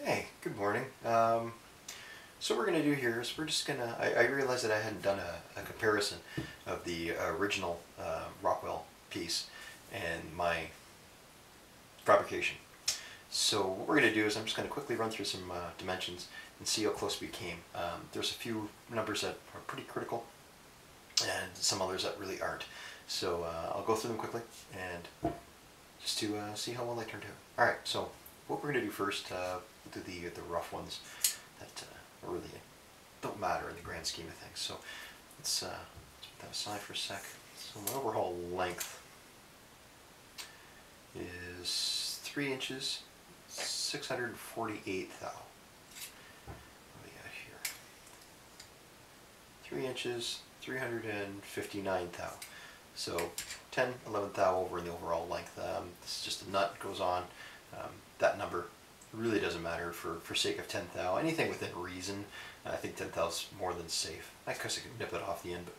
Hey, good morning. So what we're going to do here is we're just going to, I realized that I hadn't done a comparison of the original Rockwell piece and my fabrication. So what we're going to do is I'm just going to quickly run through some dimensions and see how close we came. There's a few numbers that are pretty critical and some others that really aren't. So I'll go through them quickly and just to see how well they turned out. Alright, so what we're going to do first, we'll do the rough ones that really don't matter in the grand scheme of things. So let's put that aside for a sec. So my overall length is 3 inches, 648 thou. What do we got here? 3 inches, 359 thou. So 10, 11 thou over in the overall length. This is just a nut goes on. That number really doesn't matter for sake of 10 thou. Anything within reason, I think 10 thou is more than safe. I guess I could nip it off the end, but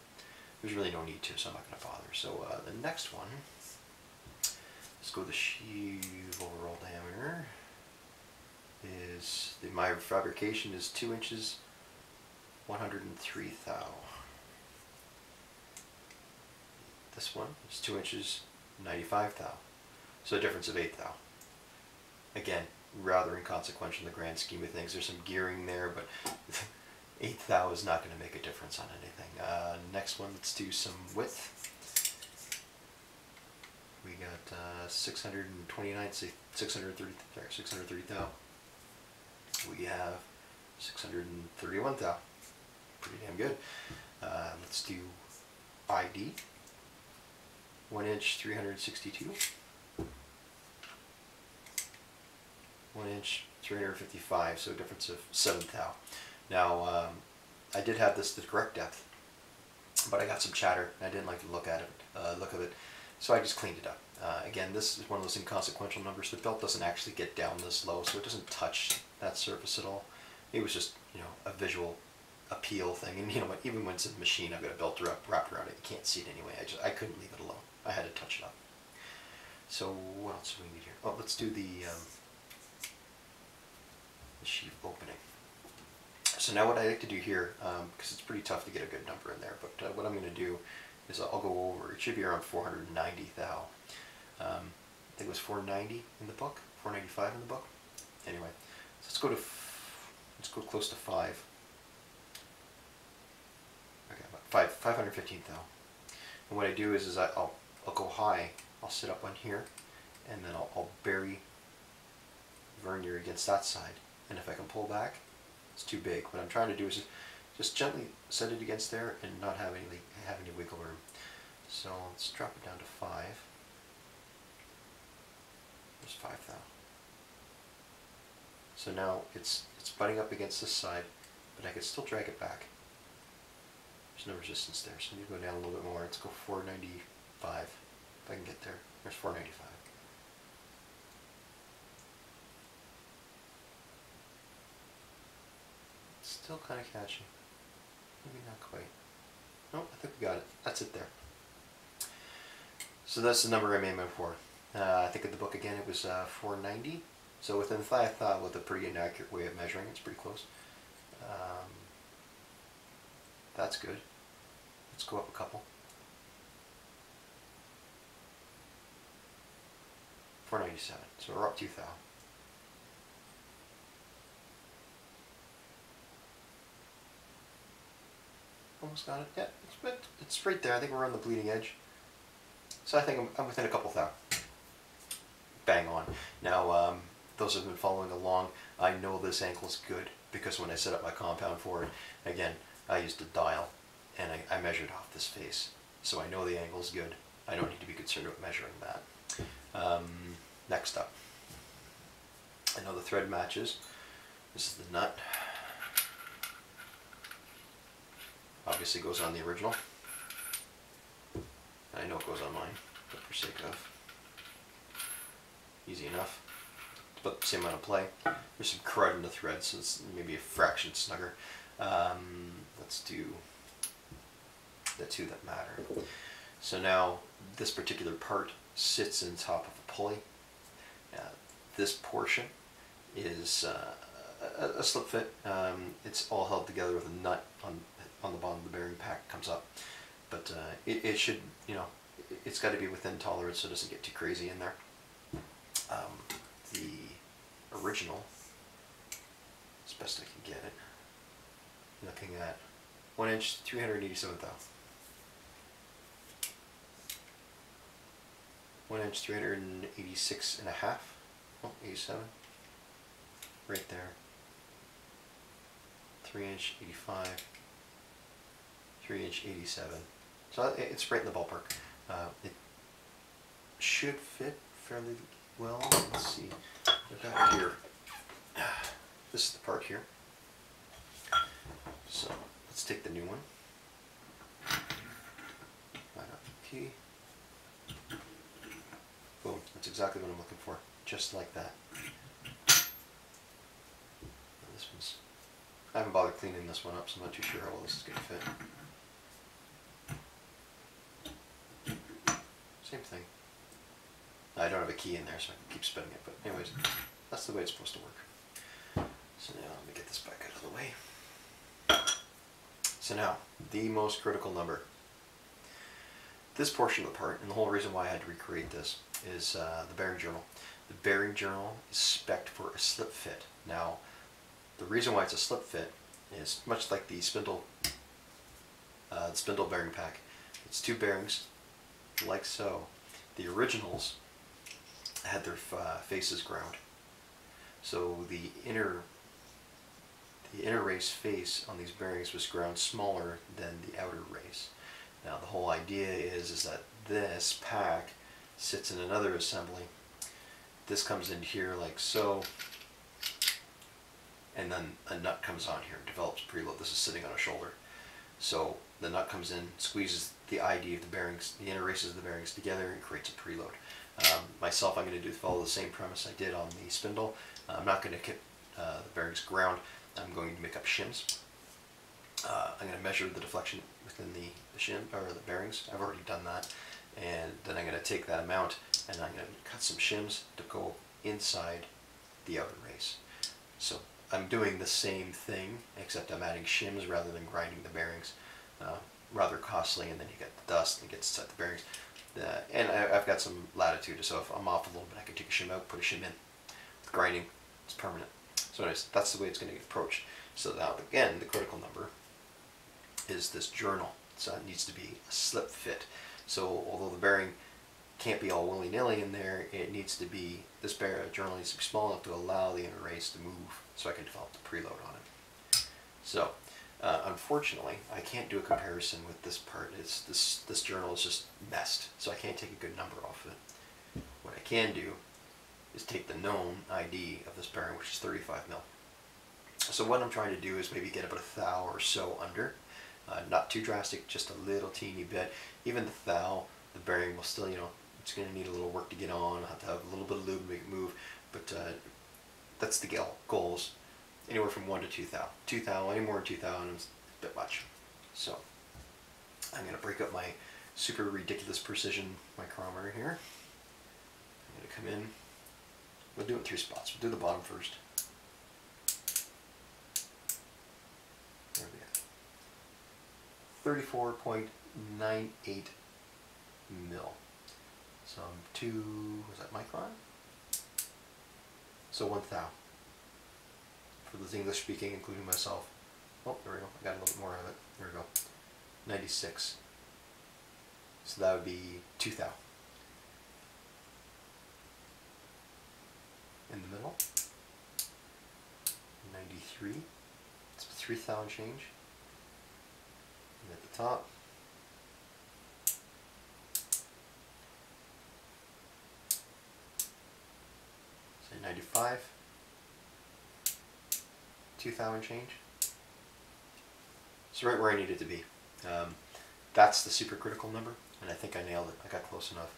there's really no need to, so I'm not going to bother. So the next one, let's go with the sheave overall diameter. My fabrication is 2 inches, 103 thou. This one is 2 inches, 95 thou. So a difference of 8 thou. Again, rather inconsequential in the grand scheme of things. There's some gearing there, but 8 thou is not going to make a difference on anything. Next one, let's do some width. We got 629, say 630 thou. We have 631 thou. Pretty damn good. Let's do ID. 1 inch, 362. 1 inch, 355, so a difference of 7 thou. Now, I did have this the correct depth, but I got some chatter, and I didn't like the look of it, so I just cleaned it up. Again, this is one of those inconsequential numbers. The belt doesn't actually get down this low, so it doesn't touch that surface at all. It was just, a visual appeal thing, and you know what, even when it's in the machine, I've got a belt wrapped around it, you can't see it anyway. I couldn't leave it alone. I had to touch it up. So what else do we need here? Oh, let's do the sheave opening. So now what I like to do here, because it's pretty tough to get a good number in there, but what I'm going to do is I'll go over, it should be around 490 thou. I think it was 490 in the book, 495 in the book. Anyway, so let's go close to 5. Okay, about 515 thou. And what I do is I'll go high, I'll sit up on here, and then I'll bury vernier against that side. And if I can pull back, it's too big. What I'm trying to do is just gently set it against there and not have any wiggle room. So let's drop it down to 5. There's 5 thou. So now it's butting up against this side, but I can still drag it back. There's no resistance there, so I need to go down a little bit more. Let's go 495 if I can get there. There's 495. Still kind of catchy. Maybe not quite. No, I think we got it. That's it there. So that's the number I made mine for. I think in the book again it was 490. So within 5 thou with a pretty inaccurate way of measuring, it's pretty close. That's good. Let's go up a couple. 497. So we're up 2 thou. Almost got it. Yeah, it's right there. I think we're on the bleeding edge. So I think I'm within a couple thou. Bang on. Now, those who have been following along, I know this ankle's good because when I set up my compound for it, again, I used a dial and I measured off this face. So I know the angle's good. I don't need to be concerned about measuring that. Next up, I know the thread matches. This is the nut. Obviously goes on the original. I know it goes on mine, but for sake of easy enough. It's about the same amount of play. There's some crud in the thread, so it's maybe a fraction snugger. Let's do the two that matter. So now this particular part sits on top of a pulley. This portion is a slip fit. It's all held together with a nut on the bottom of the bearing pack comes up. But it should, you know, it's got to be within tolerance so it doesn't get too crazy in there. The original, as best I can get it, looking at 1 inch, 387 thou. 1 inch, 386 and a half. Oh, 87. Right there. 3 inch, 85. 3 inch, 87. So it's right in the ballpark. It should fit fairly well. Let's see. I've got here. This is the part here. So let's take the new one. Line up the key. Boom. That's exactly what I'm looking for. Just like that. This one's. I haven't bothered cleaning this one up, so I'm not too sure how well this is going to fit. Same thing. I don't have a key in there, so I can keep spinning it, but anyways, that's the way it's supposed to work. So now let me get this back out of the way. So now, the most critical number. This portion of the part, and the whole reason why I had to recreate this, is the bearing journal. The bearing journal is spec'd for a slip fit. Now, the reason why it's a slip fit is much like the spindle bearing pack. It's 2 bearings, like so. The originals had their faces ground, so the inner race face on these bearings was ground smaller than the outer race. Now the whole idea is that this pack sits in another assembly. This comes in here like so, and then a nut comes on here and develops preload. This is sitting on a shoulder. So the nut comes in, squeezes the ID of the bearings, the inner races of the bearings together, and creates a preload. Myself, I'm going to follow the same premise I did on the spindle. I'm not going to keep the bearings ground. I'm going to make up shims. I'm going to measure the deflection within the shim or the bearings. I've already done that, and then I'm going to take that amount and I'm going to cut some shims to go inside the outer race. So I'm doing the same thing, except I'm adding shims rather than grinding the bearings. Rather costly, and then you get the dust and it gets inside the bearings. And I've got some latitude, so if I'm off a little bit, I can take a shim out, put a shim in. With grinding, it's permanent. So anyways, that's the way it's going to get approached. So now, again, the critical number is this journal. So it needs to be a slip fit. So although the bearing can't be all willy-nilly in there, it needs to be, this journal needs to be small enough to allow the inner race to move so I can develop the preload on it. So unfortunately, I can't do a comparison with this part. It's this journal is just messed, so I can't take a good number off of it. What I can do is take the known ID of this bearing, which is 35 mil. So what I'm trying to do is maybe get about a thou or so under. Not too drastic, just a little teeny bit. Even the thou, the bearing will still, you know, it's going to need a little work to get on. I'll have to have a little bit of lube to make it move, but that's the goals. Anywhere from 1 to 2 thou. 2 thou, any more than 2 thou, and it's a bit much. So I'm going to break up my super ridiculous precision micrometer here. I'm going to come in. We'll do it in 3 spots. We'll do the bottom first. There we go. 34.98 mil. So I'm 2, was that micron? So 1 thou. For those English speaking, including myself. Oh, there we go. I got a little bit more of it. There we go. 96. So that would be 2 thou. In the middle. 93. It's 3 thou and change. And at the top. Say 95. 2 thou and change. So right where I need it to be. That's the supercritical number, and I think I nailed it. I got close enough.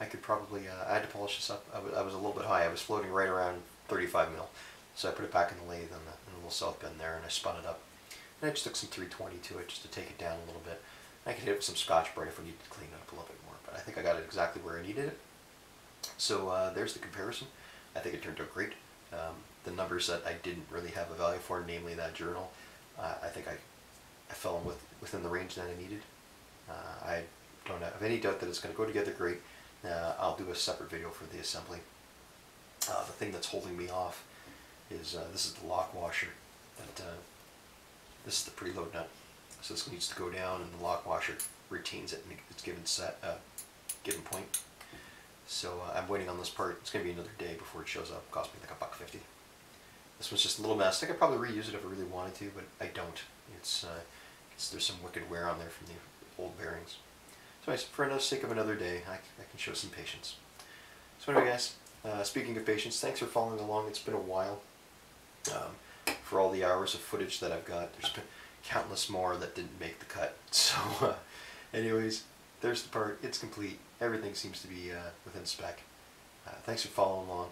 I could probably, I had to polish this up. I was a little bit high. I was floating right around 35 mil. So I put it back in the lathe in the little south bend there, and I spun it up. And I just took some 320 to it just to take it down a little bit. I could hit it with some Scotch-Brite if we needed to clean it up a little bit more, but I think I got it exactly where I needed it. So there's the comparison. I think it turned out great. The numbers that I didn't really have a value for, namely that journal, I think I fell in within the range that I needed. I don't have any doubt that it's going to go together great. I'll do a separate video for the assembly. The thing that's holding me off is this is the lock washer. This is the preload nut. So this needs to go down, and the lock washer retains it in its given point. So I'm waiting on this part. It's going to be another day before it shows up. It cost me like $1.50. This one's just a little mess. I could probably reuse it if I really wanted to, but I don't. There's some wicked wear on there from the old bearings. So anyways, for the sake of another day, I can show some patience. So anyway, guys, speaking of patience, thanks for following along. It's been a while. For all the hours of footage that I've got, there's been countless more that didn't make the cut. So anyways, there's the part. It's complete. Everything seems to be within spec. Thanks for following along.